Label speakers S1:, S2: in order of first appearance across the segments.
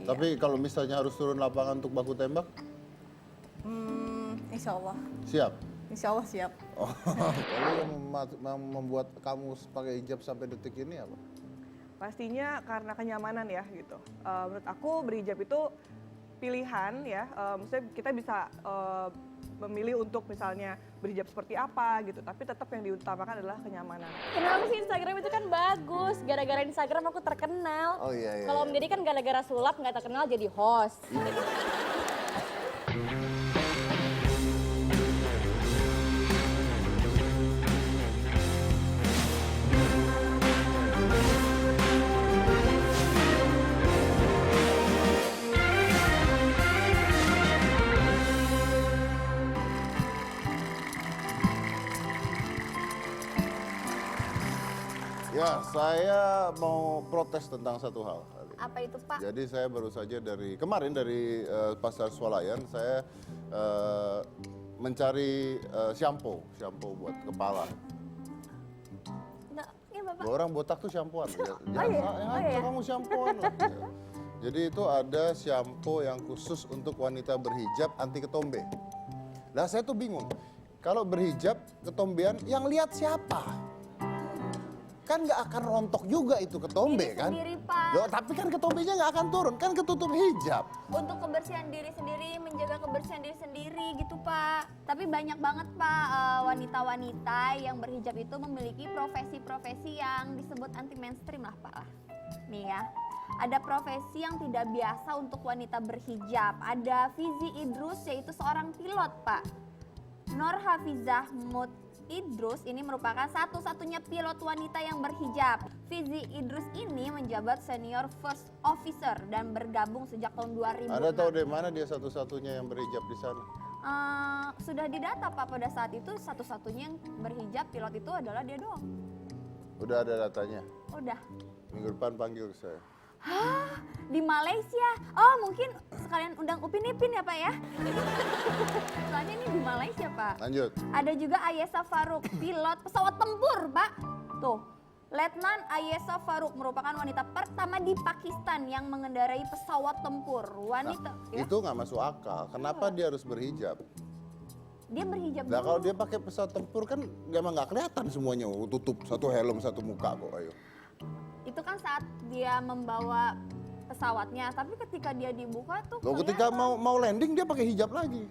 S1: Tapi kalau misalnya harus turun lapangan untuk baku tembak,
S2: Insya Allah.
S1: siap?
S2: Insya Allah siap.
S1: Oh, lalu yang membuat kamu pakai hijab sampai detik ini apa?
S3: Pastinya karena kenyamanan ya gitu. Menurut aku berhijab itu pilihan ya. Maksudnya kita bisa memilih untuk misalnya berhijab seperti apa gitu. Tapi tetap yang diutamakan adalah kenyamanan.
S4: Kenapa sih Instagram itu kan bagus? Gara-gara Instagram aku terkenal.
S1: Oh iya, iya.
S4: Kalau Om Deddy kan gara-gara sulap nggak terkenal jadi host.
S1: Ya, saya mau protes tentang satu hal.
S4: Apa itu Pak?
S1: Jadi saya baru saja dari kemarin dari Pasar Swalayan saya mencari shampoo buat kepala.
S4: Nah, ya Bapak.
S1: Orang botak tuh shampooan.
S4: iya? Oh, iya?
S1: Kamu shampooan lah. Jadi itu ada shampoo yang khusus untuk wanita berhijab anti ketombe. Nah saya tuh bingung. Kalau berhijab ketombean yang lihat siapa? Kan nggak akan rontok juga itu ketombe
S5: Diri
S1: kan?
S5: sendiri, Pak.
S1: Loh, tapi kan ketombenya nggak akan turun, kan ketutup hijab.
S5: Untuk kebersihan diri sendiri, menjaga kebersihan diri sendiri gitu Pak. Tapi banyak banget Pak wanita-wanita yang berhijab itu memiliki profesi-profesi yang disebut anti mainstream lah Pak lah. Nih ya, ada profesi yang tidak biasa untuk wanita berhijab. Ada Fizi Idrus yaitu seorang pilot Pak. Nur Hafizah Mut Idrus ini merupakan satu-satunya pilot wanita yang berhijab. Fizi Idrus ini menjabat senior first officer dan bergabung sejak tahun 2006.
S1: Anda tahu dari mana dia satu-satunya yang berhijab di sana?
S5: Sudah didata Pak pada saat itu satu-satunya yang berhijab pilot itu adalah dia doang.
S1: Udah ada datanya.
S5: Udah.
S1: Minggu depan panggil saya.
S5: Hah? Di Malaysia? Oh mungkin sekalian undang Upin Ipin ya Pak ya? Soalnya ini di Malaysia Pak.
S1: Lanjut.
S5: Ada juga Ayesha Farouk, pilot pesawat tempur Pak. Tuh, Letnan Ayesha Farouk merupakan wanita pertama di Pakistan yang mengendarai pesawat tempur. Wanita, ya?
S1: Itu nggak masuk akal. Kenapa dia harus berhijab?
S5: Dia berhijab
S1: Nah kalau
S5: dulu.
S1: dia pakai pesawat tempur kan emang nggak kelihatan semuanya. Tutup satu helm satu muka kok. Ayo.
S5: Itu kan saat dia membawa pesawatnya, tapi ketika dia dibuka tuh
S1: Loh, ketika
S5: kelihatan.
S1: mau landing dia pakai hijab lagi.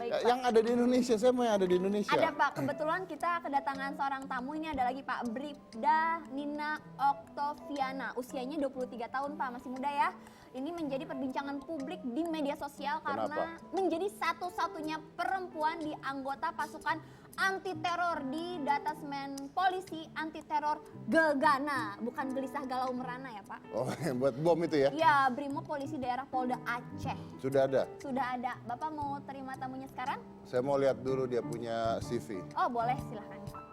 S5: Baik, Pak.
S1: Yang ada di Indonesia, saya mau yang ada di Indonesia.
S5: Ada Pak, kebetulan kita kedatangan seorang tamu, ini ada lagi Pak Bribda Nina Oktaviana. Usianya 23 tahun Pak, masih muda ya. Ini menjadi perbincangan publik di media sosial karena menjadi satu-satunya perempuan di anggota pasukan anti teror di Detasmen Polisi Anti Teror Gegana. Bukan Gelisah Galau Merana ya Pak.
S1: Oh, yang buat bom itu ya?
S5: Ya, Brimob Polisi Daerah Polda Aceh.
S1: Sudah ada.
S5: Sudah ada. Bapak mau terima tamunya sekarang?
S1: Saya mau lihat dulu dia punya CV.
S5: Oh boleh, silahkan Pak.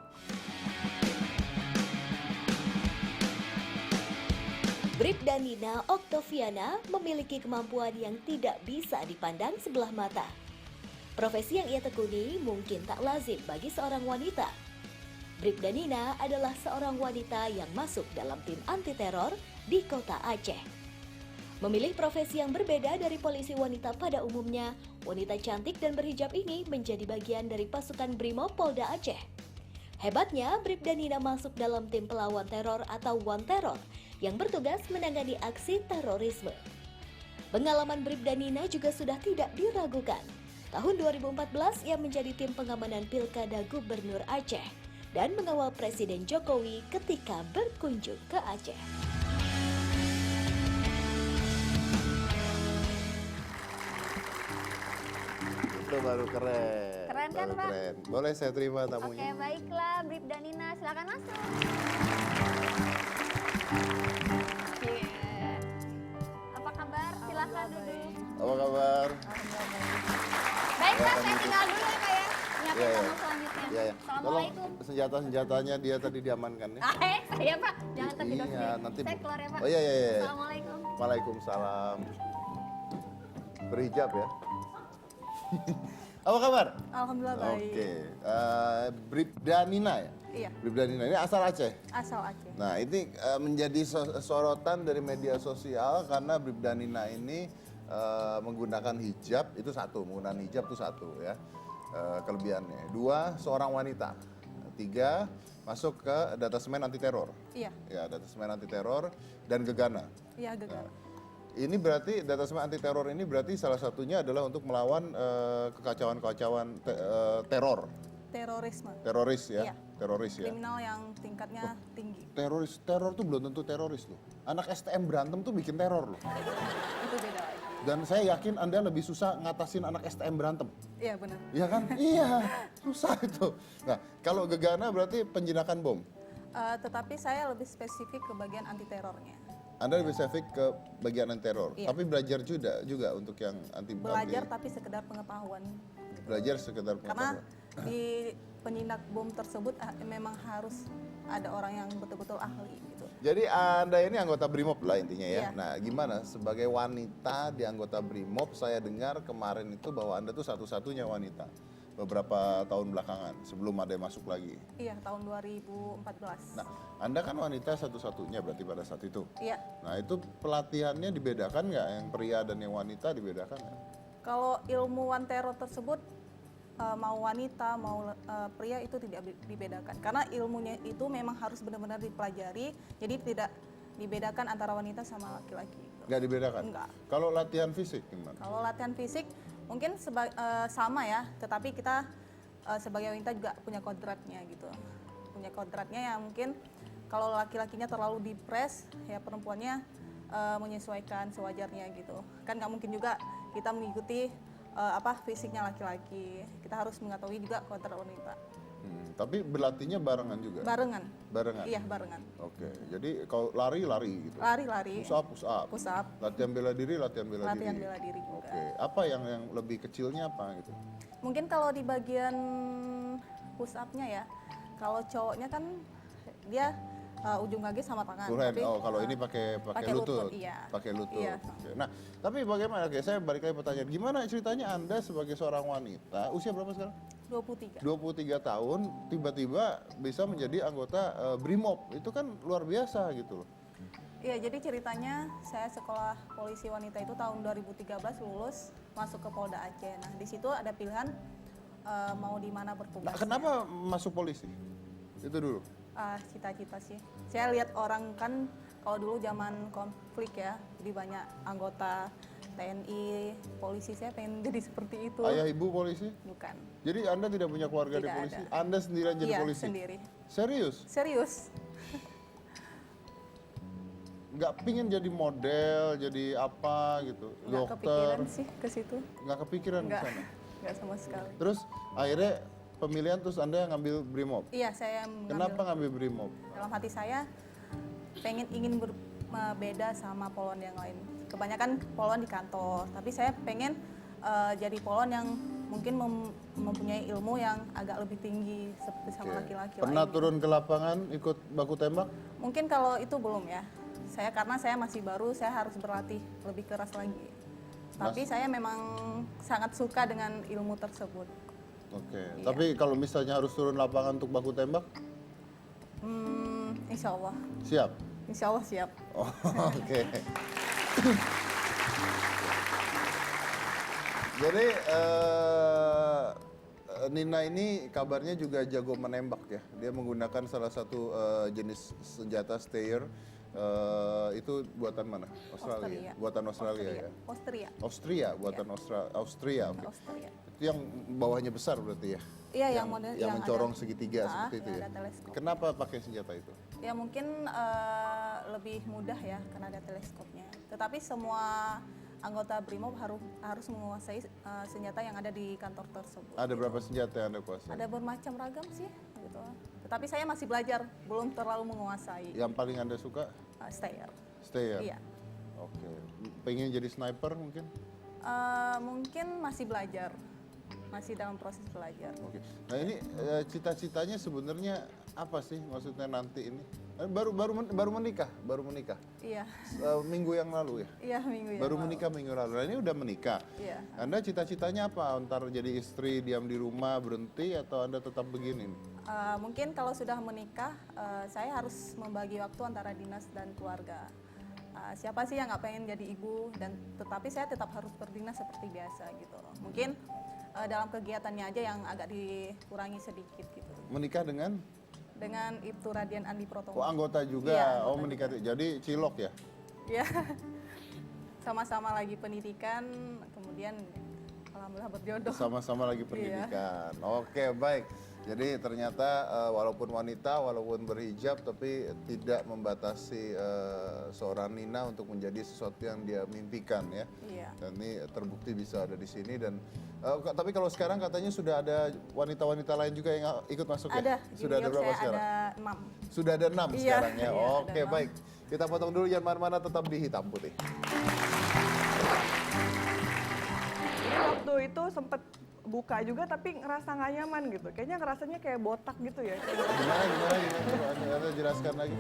S6: Bribda Nina Oktaviana memiliki kemampuan yang tidak bisa dipandang sebelah mata. Profesi yang ia tekuni mungkin tak lazim bagi seorang wanita. Bribda Nina adalah seorang wanita yang masuk dalam tim anti teror di kota Aceh. Memilih profesi yang berbeda dari polisi wanita pada umumnya, wanita cantik dan berhijab ini menjadi bagian dari pasukan Brimob Polda Aceh. Hebatnya, Bribda Nina masuk dalam tim pelawan teror atau One Terror yang bertugas menangani aksi terorisme. Pengalaman Bribda Nina juga sudah tidak diragukan. Tahun 2014, ia menjadi tim pengamanan Pilkada Gubernur Aceh dan mengawal Presiden Jokowi ketika berkunjung ke Aceh.
S1: Itu baru keren.
S5: Keren kan,
S1: Baru
S5: Pak?
S1: keren. Boleh saya terima
S5: Oke,
S1: tamunya?
S5: baiklah Bribda Nina, silakan masuk. Iya. Apa kabar? Silakan duduk.
S1: Apa kabar?
S5: Baiklah, saya tinggal dulu ya Pak ya. Nyiapin
S1: Iya, iya.
S5: tamu selanjutnya.
S1: Iya, ya. Tolong
S5: Assalamualaikum.
S1: senjata-senjatanya dia tadi diamankan ya.
S5: Saya Pak, jangan tertidur
S1: Iya,
S5: sendiri.
S1: nanti
S5: Saya keluar ya Pak.
S1: Oh iya, iya, iya.
S5: Assalamualaikum.
S1: Waalaikumsalam. Berhijab ya. Apa kabar?
S3: Alhamdulillah baik.
S1: Oke, Bribda Nina ya?
S3: Iya,
S1: Bribda Nina ini asal Aceh.
S3: asal Aceh.
S1: Nah, ini menjadi sorotan dari media sosial karena Bribda Nina ini menggunakan hijab itu satu, menggunakan hijab itu satu ya kelebihannya. 2, seorang wanita. 3, masuk ke datasemen anti teror.
S3: Iya,
S1: Ya, datasemen anti teror dan gegana.
S3: iya Gegana.
S1: Ini berarti datasemen anti teror ini berarti salah satunya adalah untuk melawan kekacauan-kekacauan teror,
S3: Terorisme,
S1: teroris ya,
S3: Iya.
S1: teroris ya.
S3: kriminal yang tingkatnya tinggi.
S1: Teror tuh belum tentu teroris loh. Anak STM berantem tuh bikin teror loh.
S3: Itu beda lagi.
S1: Dan saya yakin Anda lebih susah ngatasin anak STM berantem.
S3: Iya benar.
S1: Iya kan? Iya, susah itu. Nah, kalau gegana berarti penjinakan bom.
S3: Tetapi saya lebih spesifik ke bagian anti terornya.
S1: Anda lebih spesifik ke bagian anti teror,
S3: Iya.
S1: tapi belajar juga untuk yang anti
S3: Belajar tapi sekedar pengetahuan.
S1: belajar sekedar
S3: Karena
S1: pengetahuan.
S3: di penyinak bom tersebut memang harus ada orang yang betul-betul ahli gitu.
S1: Jadi Anda ini anggota BRIMOB lah intinya ya.
S3: Iya.
S1: Nah, gimana sebagai wanita di anggota BRIMOB, saya dengar kemarin itu bahwa Anda tuh satu-satunya wanita beberapa tahun belakangan sebelum ada yang masuk lagi.
S3: Iya, tahun 2014.
S1: Nah, Anda kan wanita satu-satunya berarti pada saat itu.
S3: Iya.
S1: Nah, itu pelatihannya dibedakan nggak? Yang pria dan yang wanita dibedakan nggak?
S3: Kalau ilmuwan teror tersebut mau wanita mau pria itu tidak dibedakan karena ilmunya itu memang harus benar-benar dipelajari, jadi tidak dibedakan antara wanita sama laki-laki.
S1: Nggak dibedakan?
S3: Enggak.
S1: Kalau latihan fisik gimana?
S3: Kalau latihan fisik mungkin sama ya, tetapi kita sebagai wanita juga punya kodratnya gitu. Punya kodratnya yang mungkin kalau laki-lakinya terlalu dipres, ya perempuannya menyesuaikan sewajarnya gitu. Kan nggak mungkin juga kita mengikuti fisiknya laki-laki. Kita harus mengetahui juga kodrat wanita.
S1: Tapi berlatihnya barengan juga?
S3: Barengan.
S1: Barengan?
S3: Iya, barengan.
S1: Oke, jadi kalau lari gitu?
S3: Lari-lari.
S1: Push up?
S3: Push up.
S1: Latihan bela diri? Latihan bela
S3: Diri juga.
S1: Oke, apa yang lebih kecilnya apa gitu?
S3: Mungkin kalau di bagian push up-nya ya, kalau cowoknya kan dia ujung kaki sama tangan.
S1: Full hand.
S3: Tapi,
S1: Oh, kalau ini pakai
S3: pakai
S1: lutut.
S3: lutut, iya.
S1: Pakai lutut.
S3: Iya.
S1: Oke. Nah, tapi bagaimana? Oke, saya balik lagi pertanyaan. Gimana ceritanya Anda sebagai seorang wanita, usia berapa sekarang?
S3: 23.
S1: 23 tahun, tiba-tiba bisa menjadi anggota BRIMOB. Itu kan luar biasa gitu loh.
S3: Iya, jadi ceritanya saya sekolah polisi wanita itu tahun 2013 lulus masuk ke Polda Aceh. Nah, di situ ada pilihan mau di mana bertugas.
S1: Nah, kenapa masuk polisi? Itu dulu.
S3: Cita-cita sih. Saya lihat orang kan kalau dulu zaman konflik ya, jadi banyak anggota TNI, polisi, saya pengen jadi seperti itu.
S1: Ayah ibu polisi?
S3: Bukan.
S1: Jadi Anda tidak punya keluarga di
S3: Tidak
S1: polisi?
S3: ada.
S1: Anda sendirian jadi
S3: Iya,
S1: polisi?
S3: sendiri.
S1: Serius?
S3: Serius.
S1: Nggak pingin jadi model, jadi apa gitu?
S3: Nggak
S1: Dokter?
S3: kepikiran sih ke situ.
S1: Nggak kepikiran ke
S3: Nggak,
S1: sana?
S3: nggak sama sekali.
S1: Terus akhirnya pemilihan terus Anda ngambil BRIMOB?
S3: Iya, saya
S1: Kenapa ngambil BRIMOB?
S3: dalam hati saya ingin berbeda sama polwan yang lain. Kebanyakan polwan di kantor, tapi saya pengen jadi polwan yang mungkin mempunyai ilmu yang agak lebih tinggi seperti sama
S1: Oke.
S3: laki-laki
S1: Pernah
S3: lain.
S1: turun ke lapangan ikut baku tembak?
S3: Mungkin kalau itu belum ya. Karena saya masih baru, saya harus berlatih lebih keras lagi. Tapi saya memang sangat suka dengan ilmu tersebut.
S1: Oke.
S3: Iya.
S1: Tapi kalau misalnya harus turun lapangan untuk baku tembak,
S3: Insya Allah.
S1: siap?
S3: Insya Allah siap.
S1: Oh, oke. Jadi Nina ini kabarnya juga jago menembak ya. Dia menggunakan salah satu jenis senjata Steyr. Itu buatan mana? Australia.
S3: Austria.
S1: Buatan Australia ya.
S3: Austria.
S1: Buatan Austria. Oke.
S3: Austria.
S1: Itu yang bawahnya besar berarti ya?
S3: Iya, yang model
S1: yang mencorong
S3: ada,
S1: segitiga seperti itu
S3: yang
S1: ya.
S3: ada teleskop.
S1: Kenapa pakai senjata itu?
S3: Ya mungkin lebih mudah ya karena ada teleskopnya. Tetapi semua anggota BRIMOB harus menguasai senjata yang ada di kantor tersebut.
S1: Ada berapa senjata yang Anda kuasai?
S3: Ada bermacam ragam sih gitu. Tetapi saya masih belajar, belum terlalu menguasai.
S1: Yang paling Anda suka?
S3: Steyr.
S1: Steyr.
S3: Iya.
S1: Oke. Pengen jadi sniper mungkin?
S3: Mungkin masih belajar. Masih dalam proses belajar.
S1: Oke. Nah ini cita-citanya sebenarnya apa sih maksudnya nanti ini? Baru menikah.
S2: Iya,
S1: Minggu yang lalu ya.
S2: iya minggu yang
S1: Baru
S2: lalu.
S1: menikah minggu lalu. Nah, ini udah menikah.
S2: Iya.
S1: Anda cita-citanya apa? Ntar jadi istri diam di rumah berhenti atau Anda tetap begini?
S2: Mungkin kalau sudah menikah, saya harus membagi waktu antara dinas dan keluarga. Siapa sih yang nggak pengen jadi ibu, dan tetapi saya tetap harus berdinas seperti biasa gitu. Mungkin dalam kegiatannya aja yang agak dikurangi sedikit gitu.
S1: Menikah dengan
S2: Ibtu Radian Andi Protomo.
S1: anggota juga.
S2: Iya,
S1: Oh,
S2: anggota
S1: menikah. Jadi cilok ya.
S2: Ya, sama-sama lagi pendidikan, kemudian alhamdulillah berjodoh.
S1: Sama-sama lagi pendidikan. Oke, baik. Jadi ternyata walaupun wanita, walaupun berhijab, tapi tidak membatasi seorang Nina untuk menjadi sesuatu yang dia mimpikan ya.
S2: Iya.
S1: Dan ini terbukti bisa ada di sini dan tapi kalau sekarang katanya sudah ada wanita-wanita lain juga yang ikut masuk ya?
S2: Ada.
S1: Sudah ada
S2: junior
S1: berapa
S2: saya
S1: sekarang?
S2: Ada 6.
S1: Sudah ada 6
S2: Iya,
S1: sekarang ya.
S2: iya, ada
S1: Oke,
S2: 6.
S1: baik. Kita potong dulu, jangan mana-mana, tetap di Hitam Putih.
S3: Jadi waktu itu sempet buka juga tapi ngerasa nggak nyaman gitu. Kayaknya ngerasanya kayak botak gitu ya.
S1: Gimana? Anda jelaskan lagi.